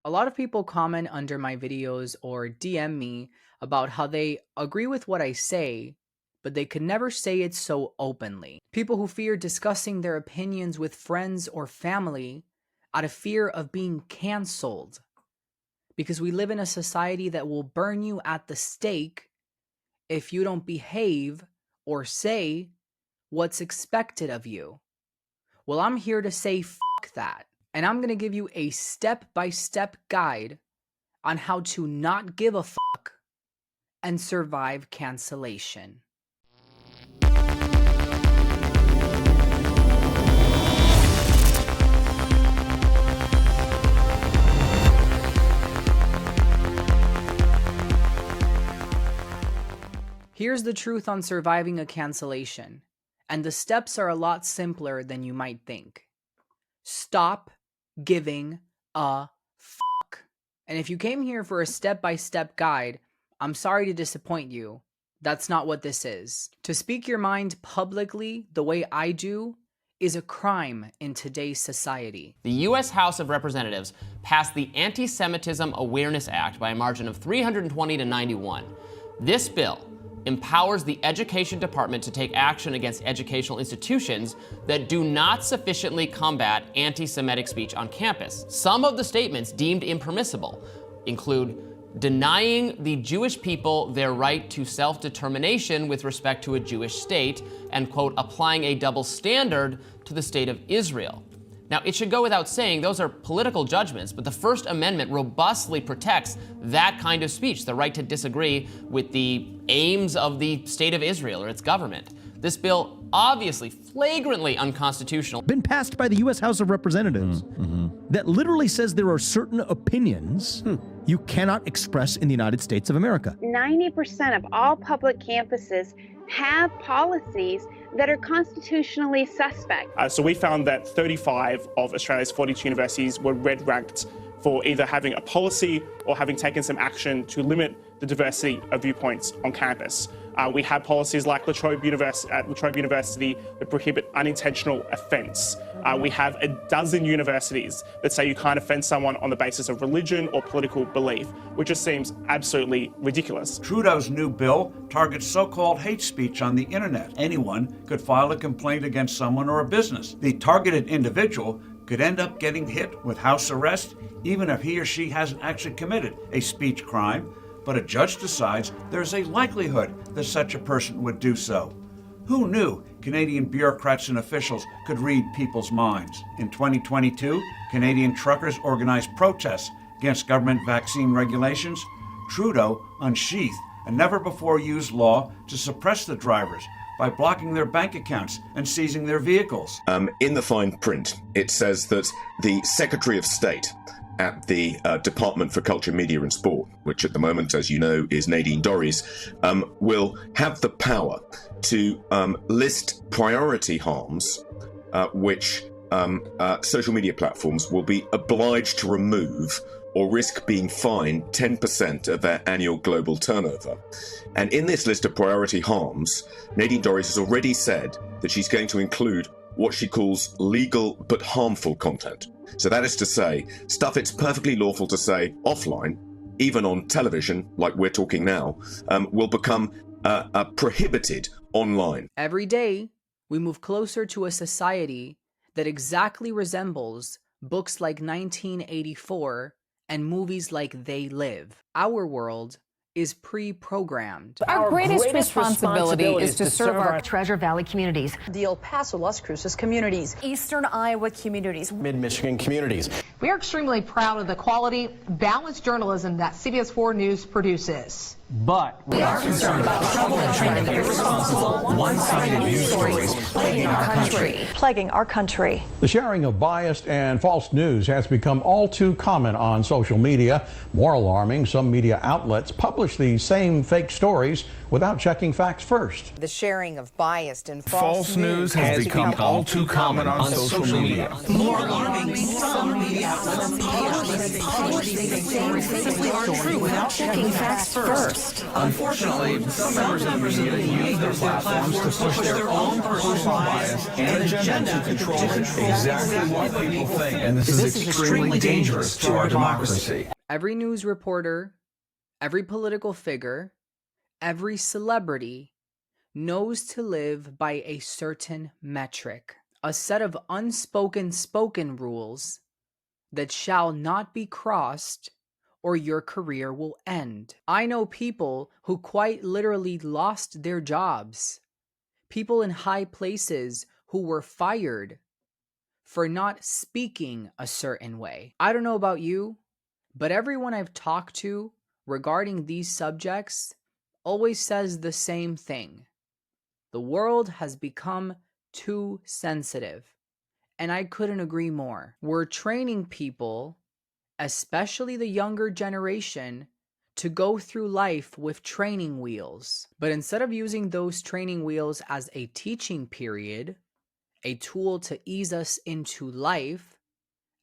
A lot of people comment under my videos or DM me about how they agree with what I say, but they could never say it so openly. People who fear discussing their opinions with friends or family out of fear of being canceled. Because we live in a society that will burn you at the stake if you don't behave or say what's expected of you. Well, I'm here to say fuck that. And I'm going to give you a step-by-step guide on how to not give a fuck and survive cancellation. Here's the truth on surviving a cancellation, and the steps are a lot simpler than you might think. Stop giving a fuck. And if you came here for a step-by-step guide, I'm sorry to disappoint you. That's not what this is. To speak your mind publicly the way I do is a crime in today's society. The U.S. House of Representatives passed the Anti-Semitism Awareness Act by a margin of 320 to 91. This bill empowers the Education Department to take action against educational institutions that do not sufficiently combat anti-Semitic speech on campus. Some of the statements deemed impermissible include denying the Jewish people their right to self-determination with respect to a Jewish state, and, quote, applying a double standard to the state of Israel. Now, it should go without saying those are political judgments, but the First Amendment robustly protects that kind of speech, the right to disagree with the aims of the state of Israel or its government. This bill, obviously flagrantly unconstitutional, been passed by the U.S. House of Representatives that literally says there are certain opinions you cannot express in the United States of America. 90% of all public campuses have policies that are constitutionally suspect. So we found that 35 of Australia's 42 universities were red ranked for either having a policy or having taken some action to limit the diversity of viewpoints on campus. We have policies like at La Trobe University that prohibit unintentional offence. We have a dozen universities that say you can't offend someone on the basis of religion or political belief, which just seems absolutely ridiculous. Trudeau's new bill targets so-called hate speech on the internet. Anyone could file a complaint against someone or a business. The targeted individual could end up getting hit with house arrest, even if he or she hasn't actually committed a speech crime, but a judge decides there's a likelihood that such a person would do so. Who knew Canadian bureaucrats and officials could read people's minds? In 2022, Canadian truckers organized protests against government vaccine regulations. Trudeau unsheathed a never-before-used law to suppress the drivers by blocking their bank accounts and seizing their vehicles. In the fine print, it says that the Secretary of State at the Department for Culture, Media and Sport, which at the moment, as you know, is Nadine Dorries, will have the power to list priority harms which social media platforms will be obliged to remove or risk being fined 10% of their annual global turnover. And in this list of priority harms, Nadine Dorries has already said that she's going to include what she calls legal but harmful content. So that is to say, stuff it's perfectly lawful to say offline, even on television, like we're talking now, will become prohibited online. Every day, we move closer to a society that exactly resembles books like 1984 and movies like They Live. Our world is pre-programmed. Our greatest responsibility is to serve our Treasure Valley communities, the El Paso, Las Cruces communities, Eastern Iowa communities, Mid-Michigan communities. We are extremely proud of the quality, balanced journalism that CBS 4 News produces. But we are concerned about the troubling trend of irresponsible, one-sided news stories plaguing our country. The sharing of biased and false news has become all too common on social media. More alarming, some media outlets publish these same fake stories without checking facts first. The sharing of biased and false news has become all too common on social media. More alarming, some media outlets publish the publish these same fake stories without checking facts first. Unfortunately, some members of the media use their platforms to push their own personal bias and agenda to control exactly what people think. And this is extremely dangerous to our democracy. Every news reporter, every political figure, every celebrity knows to live by a certain metric, a set of spoken rules that shall not be crossed or your career will end. I know people who quite literally lost their jobs, people in high places who were fired for not speaking a certain way. I don't know about you, but everyone I've talked to regarding these subjects always says the same thing. The world has become too sensitive, and I couldn't agree more. We're training people, especially the younger generation, to go through life with training wheels. But instead of using those training wheels as a teaching period, a tool to ease us into life,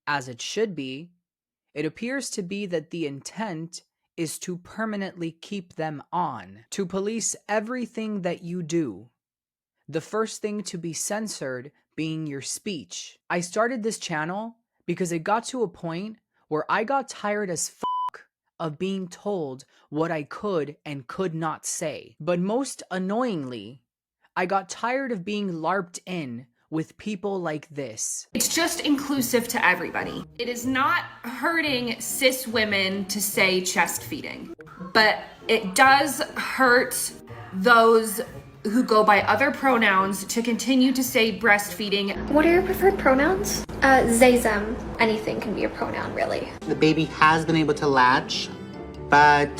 as it should be, it appears to be that the intent is to permanently keep them on, to police everything that you do. The first thing to be censored being your speech. I started this channel because it got to a point where I got tired as fuck of being told what I could and could not say. But most annoyingly, I got tired of being LARPed in with people like this. It's just inclusive to everybody. It is not hurting cis women to say chest feeding, but it does hurt those who go by other pronouns to continue to say breastfeeding. What are your preferred pronouns? They, them. Anything can be a pronoun, really. The baby has been able to latch, but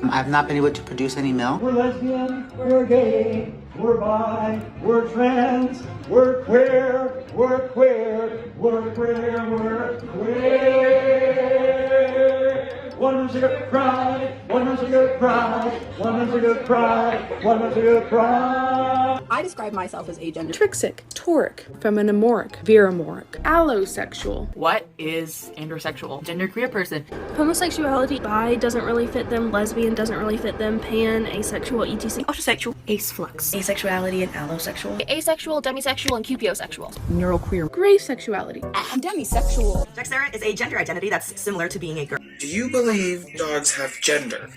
I've not been able to produce any milk. We're lesbian, we're gay, we're bi, we're trans, we're queer, we're queer, we're queer, we're queer. One is a good cry, one is a good cry, one is a good cry, one is a good cry. I describe myself as agender. Trixic, toric, feminimoric, viramoric, allosexual. What is androsexual? Genderqueer person. Homosexuality, bi doesn't really fit them, lesbian doesn't really fit them, pan, asexual, etc. Autosexual, aceflux, asexuality and allosexual. Asexual, demisexual, and cupiosexual. Neuroqueer, gray sexuality. I'm demisexual. Dexterra is a gender identity that's similar to being a girl. Do you believe dogs have gender?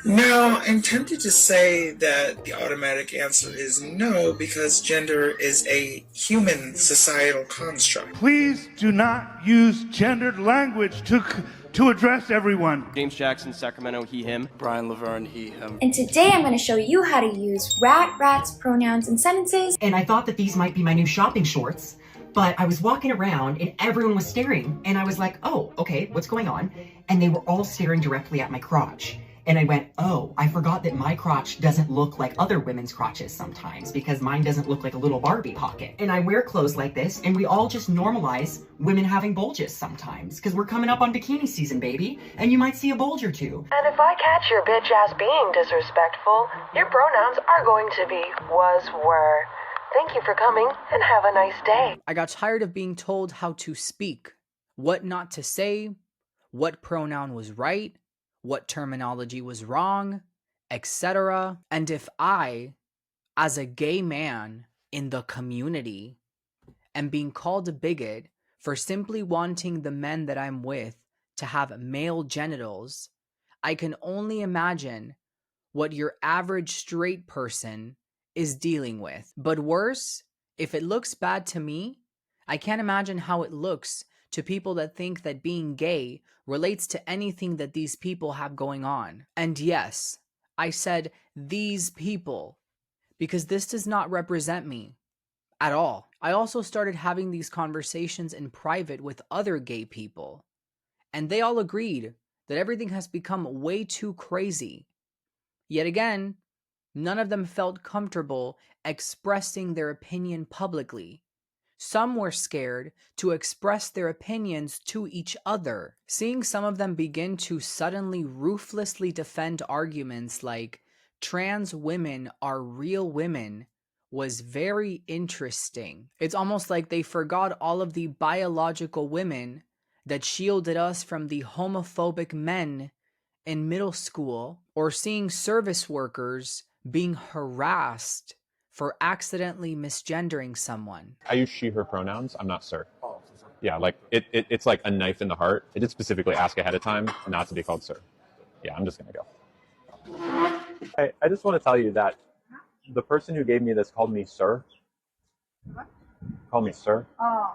Now, I'm tempted to say that the automatic answer is no, because gender is a human societal construct. Please do not use gendered language to address everyone. James Jackson, Sacramento, he, him. Brian Laverne, he, him. And today I'm going to show you how to use rats, pronouns, and sentences. And I thought that these might be my new shopping shorts, but I was walking around and everyone was staring, and I was like, oh, okay, what's going on? And they were all staring directly at my crotch. And I went, oh, I forgot that my crotch doesn't look like other women's crotches sometimes, because mine doesn't look like a little Barbie pocket. And I wear clothes like this, and we all just normalize women having bulges sometimes, because we're coming up on bikini season, baby, and you might see a bulge or two. And if I catch your bitch ass being disrespectful, your pronouns are going to be was, were. Thank you for coming, and have a nice day. I got tired of being told how to speak, what not to say, what pronoun was right, what terminology was wrong, etc. And if I, as a gay man in the community, am being called a bigot for simply wanting the men that I'm with to have male genitals, I can only imagine what your average straight person is dealing with. But worse, if it looks bad to me, I can't imagine how it looks to people that think that being gay relates to anything that these people have going on. And yes, I said these people, because this does not represent me at all. I also started having these conversations in private with other gay people, and they all agreed that everything has become way too crazy. Yet again, none of them felt comfortable expressing their opinion publicly. Some were scared to express their opinions to each other. Seeing some of them begin to suddenly ruthlessly defend arguments like trans women are real women was very interesting. It's almost like they forgot all of the biological women that shielded us from the homophobic men in middle school, or seeing service workers being harassed for accidentally misgendering someone. I use she, her pronouns. I'm not sir. Yeah, like it's like a knife in the heart. It did specifically ask ahead of time not to be called sir. Yeah, I'm just going to go. I just want to tell you that the person who gave me this called me sir. What? Call me sir. Oh.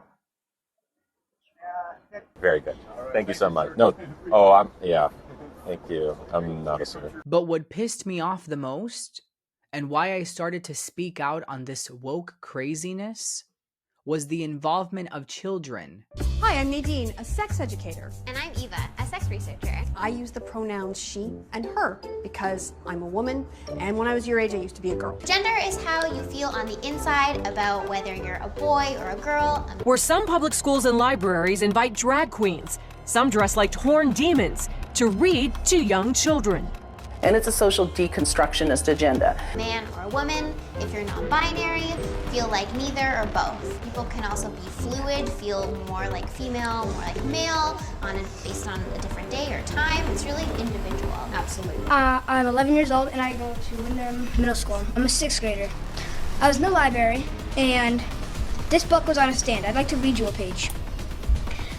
Very good. Thank you so much. No, yeah. Thank you. I'm not a sir. But what pissed me off the most, and why I started to speak out on this woke craziness, was the involvement of children. Hi, I'm Nadine, a sex educator. And I'm Eva, a sex researcher. I use the pronouns she and her because I'm a woman, and when I was your age, I used to be a girl. Gender is how you feel on the inside about whether you're a boy or a girl. Where some public schools and libraries invite drag queens, some dress like horned demons, to read to young children. And it's a social deconstructionist agenda. Man or woman, if you're non-binary, feel like neither or both. People can also be fluid, feel more like female, more like male, based on a different day or time. It's really individual. Absolutely. I'm 11 years old and I go to Wyndham Middle School. I'm a 6th grader. I was in the library and this book was on a stand. I'd like to read you a page.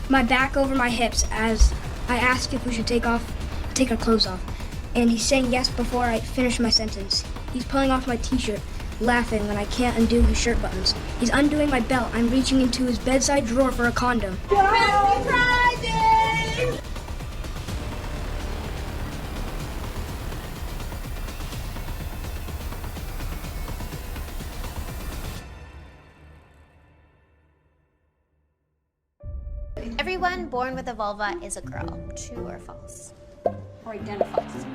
My back over my hips as I asked if we should take our clothes off. And he's saying yes before I finish my sentence. He's pulling off my t-shirt, laughing when I can't undo his shirt buttons. He's undoing my belt. I'm reaching into his bedside drawer for a condom. Happy Friday! Everyone born with a vulva is a girl. True or false? Or identifies.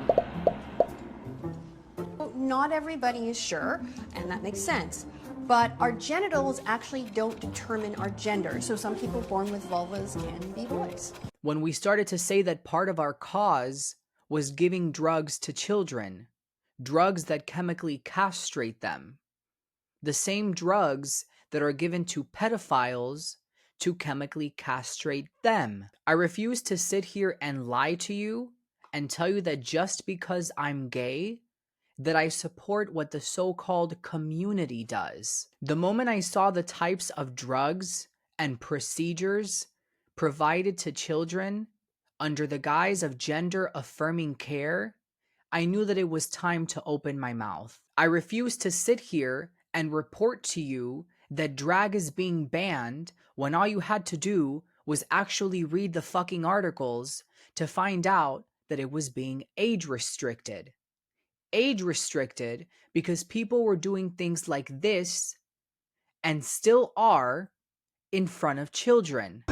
Not everybody is sure, and that makes sense. But our genitals actually don't determine our gender. So some people born with vulvas can be boys. When we started to say that part of our cause was giving drugs to children, drugs that chemically castrate them, the same drugs that are given to pedophiles to chemically castrate them. I refuse to sit here and lie to you and tell you that just because I'm gay, that I support what the so-called community does. The moment I saw the types of drugs and procedures provided to children under the guise of gender-affirming care, I knew that it was time to open my mouth. I refuse to sit here and report to you that drag is being banned when all you had to do was actually read the fucking articles to find out that it was being age restricted. Age restricted because people were doing things like this and still are in front of children.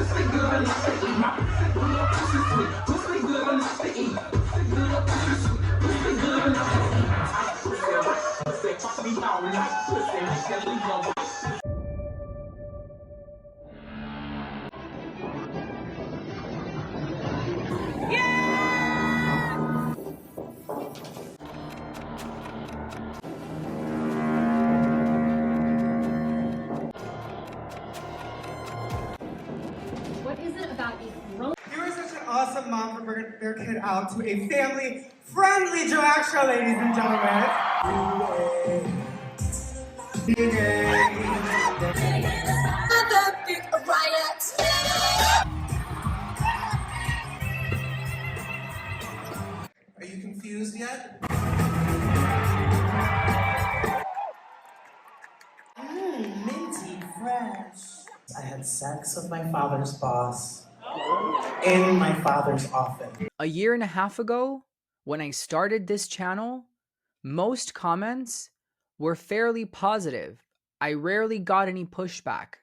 You are such an awesome mom for bringing their kid out to a family-friendly drag show, ladies and gentlemen. Are you confused yet? Minty fresh. I had sex with my father's boss in my father's office. A year and a half ago, when I started this channel, most comments were fairly positive. I rarely got any pushback,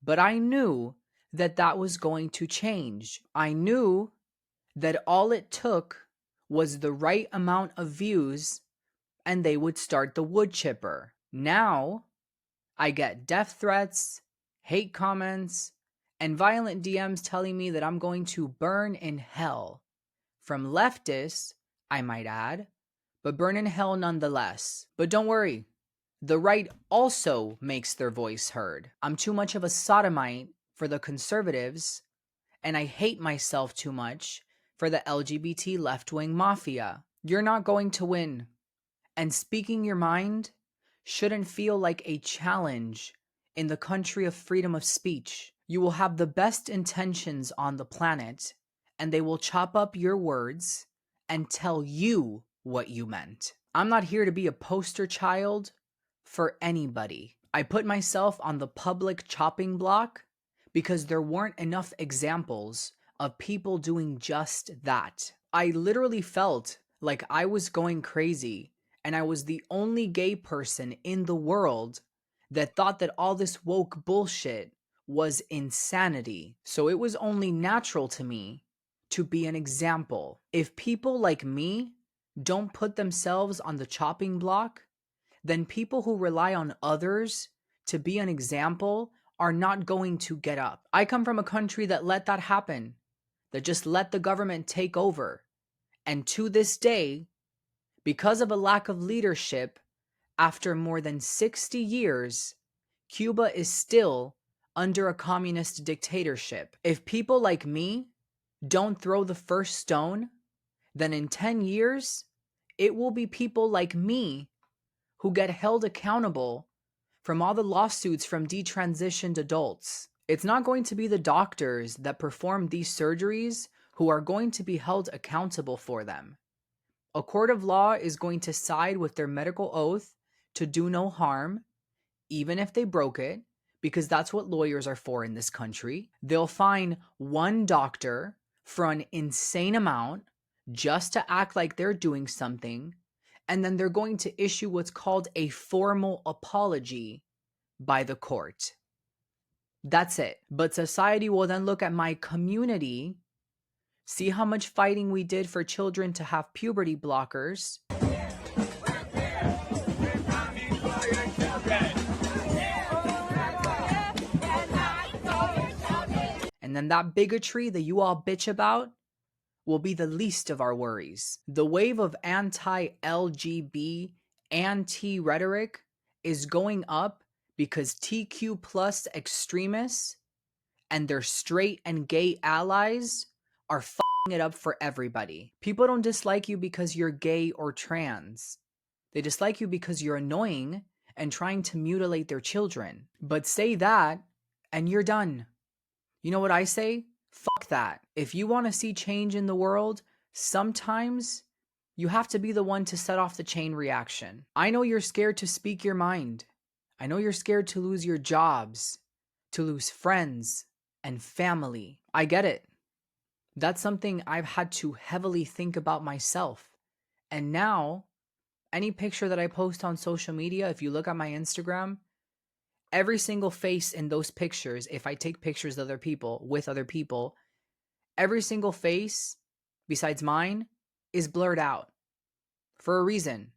but I knew that that was going to change. I knew that all it took was the right amount of views and they would start the wood chipper. Now, I get death threats, hate comments, and violent DMs telling me that I'm going to burn in hell. From leftists, I might add, but burn in hell nonetheless. But don't worry, the right also makes their voice heard. I'm too much of a sodomite for the conservatives, and I hate myself too much for the LGBT left-wing mafia. You're not going to win. And speaking your mind shouldn't feel like a challenge in the country of freedom of speech. You will have the best intentions on the planet, and they will chop up your words and tell you what you meant. I'm not here to be a poster child for anybody. I put myself on the public chopping block because there weren't enough examples of people doing just that. I literally felt like I was going crazy and I was the only gay person in the world that thought that all this woke bullshit was insanity. So it was only natural to me to be an example. If people like me don't put themselves on the chopping block, then people who rely on others to be an example are not going to get up. I come from a country that let that happen, that just let the government take over. And to this day, because of a lack of leadership, after more than 60 years, Cuba is still under a communist dictatorship. If people like me don't throw the first stone, then in 10 years, it will be people like me who get held accountable from all the lawsuits from detransitioned adults. It's not going to be the doctors that perform these surgeries who are going to be held accountable for them. A court of law is going to side with their medical oath to do no harm, even if they broke it, because that's what lawyers are for in this country. They'll fine one doctor for an insane amount just to act like they're doing something, and then they're going to issue what's called a formal apology by the court. That's it. But society will then look at my community, see how much fighting we did for children to have puberty blockers, and then that bigotry that you all bitch about will be the least of our worries. The wave of anti-LGB, anti-rhetoric is going up because TQ plus extremists and their straight and gay allies are f***ing it up for everybody. People don't dislike you because you're gay or trans. They dislike you because you're annoying and trying to mutilate their children. But say that and you're done. You know what I say? Fuck that. If you want to see change in the world, sometimes you have to be the one to set off the chain reaction. I know you're scared to speak your mind. I know you're scared to lose your jobs, to lose friends and family. I get it. That's something I've had to heavily think about myself. And now, any picture that I post on social media, if you look at my Instagram, every single face in those pictures, if I take pictures of other people with other people, every single face besides mine is blurred out for a reason.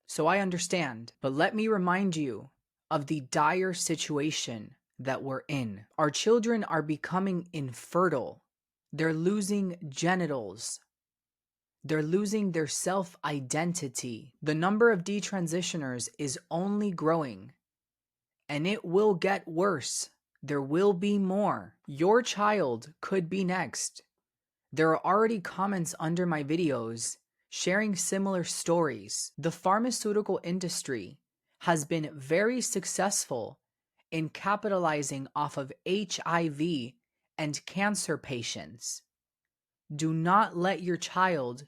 So I understand. But let me remind you of the dire situation that we're in. Our children are becoming infertile. They're losing genitals. They're losing their self-identity. The number of detransitioners is only growing. And it will get worse. There will be more. Your child could be next. There are already comments under my videos sharing similar stories. The pharmaceutical industry has been very successful in capitalizing off of HIV and cancer patients. Do not let your child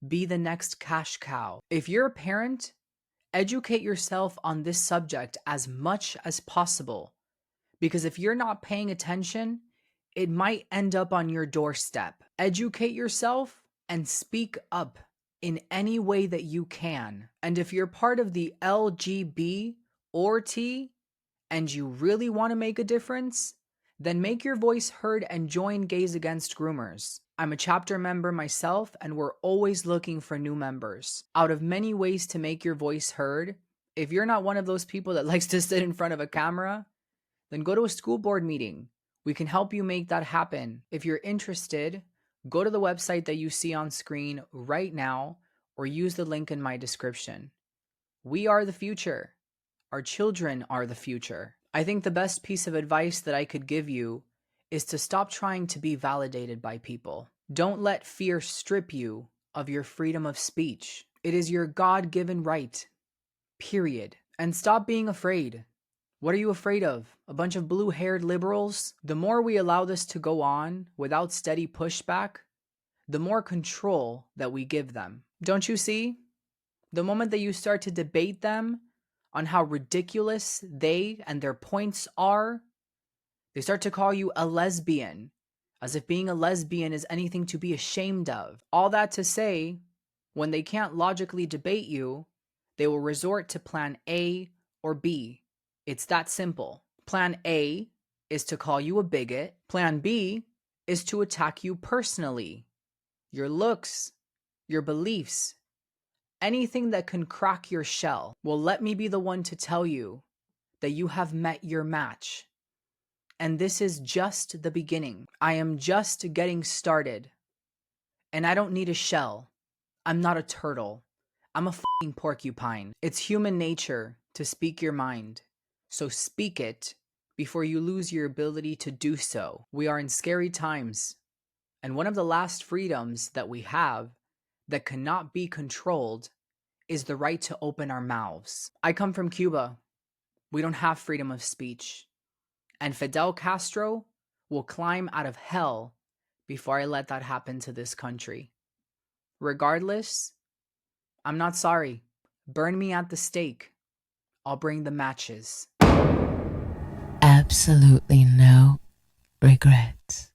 be the next cash cow. If you're a parent, educate yourself on this subject as much as possible, because if you're not paying attention, it might end up on your doorstep. Educate yourself and speak up in any way that you can. And if you're part of the LGB or T and you really want to make a difference, then make your voice heard and join Gays Against Groomers. I'm a chapter member myself, and we're always looking for new members. Out of many ways to make your voice heard, if you're not one of those people that likes to sit in front of a camera, then go to a school board meeting. We can help you make that happen. If you're interested, go to the website that you see on screen right now or use the link in my description. We are the future. Our children are the future. I think the best piece of advice that I could give you is to stop trying to be validated by people. Don't let fear strip you of your freedom of speech. It is your God-given right. Period. And stop being afraid. What are you afraid of? A bunch of blue-haired liberals? The more we allow this to go on without steady pushback, the more control that we give them. Don't you see? The moment that you start to debate them on how ridiculous they and their points are, they start to call you a lesbian, as if being a lesbian is anything to be ashamed of. All that to say, when they can't logically debate you, they will resort to plan A or B. It's that simple. Plan A is to call you a bigot. Plan B is to attack you personally. Your looks, your beliefs, anything that can crack your shell. Well, let me be the one to tell you that you have met your match. And this is just the beginning. I am just getting started. And I don't need a shell. I'm not a turtle. I'm a fucking porcupine. It's human nature to speak your mind. So speak it before you lose your ability to do so. We are in scary times. And one of the last freedoms that we have that cannot be controlled is the right to open our mouths. I come from Cuba. We don't have freedom of speech. And Fidel Castro will climb out of hell before I let that happen to this country. Regardless, I'm not sorry. Burn me at the stake. I'll bring the matches. Absolutely no regrets.